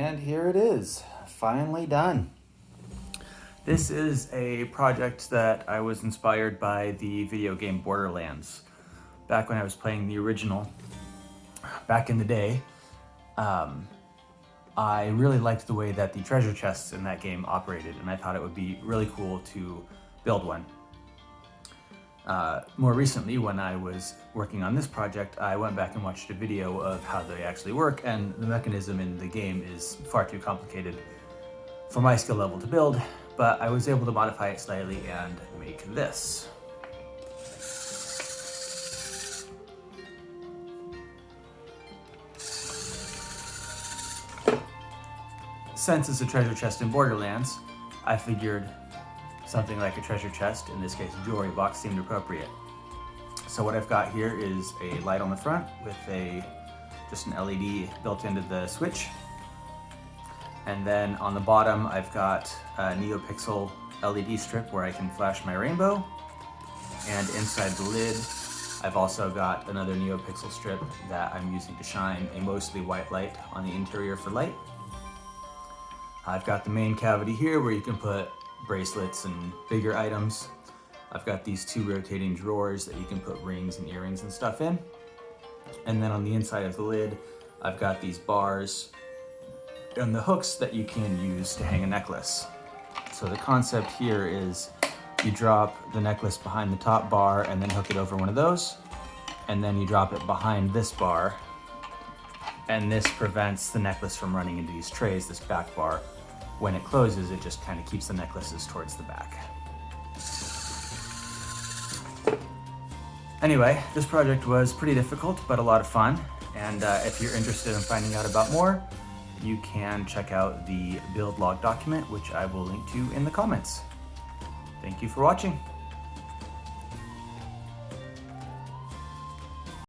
And here it is, finally done. This is a project that I was inspired by the video game Borderlands. Back when I was playing the original, back in the day, I really liked the way that the treasure chests in that game operated, and I thought it would be really cool to build one. More recently, when I was working on this project, I went back and watched a video of how they actually work, and the mechanism in the game is far too complicated for my skill level to build, but I was able to modify it slightly and make this. Since it's a treasure chest in Borderlands, I figured something like a treasure chest, in this case a jewelry box, seemed appropriate. So what I've got here is a light on the front with just an LED built into the switch. And then on the bottom I've got a NeoPixel LED strip where I can flash my rainbow. And inside the lid I've also got another NeoPixel strip that I'm using to shine a mostly white light on the interior for light. I've got the main cavity here where you can put bracelets and bigger items. I've got these two rotating drawers that you can put rings and earrings and stuff in. And then on the inside of the lid, I've got these bars and the hooks that you can use to hang a necklace. So the concept here is you drop the necklace behind the top bar and then hook it over one of those. And then you drop it behind this bar. And this prevents the necklace from running into these trays, this back bar. When it closes, it just kind of keeps the necklaces towards the back. Anyway, this project was pretty difficult, but a lot of fun. And if you're interested in finding out about more, you can check out the build log document, which I will link to in the comments. Thank you for watching.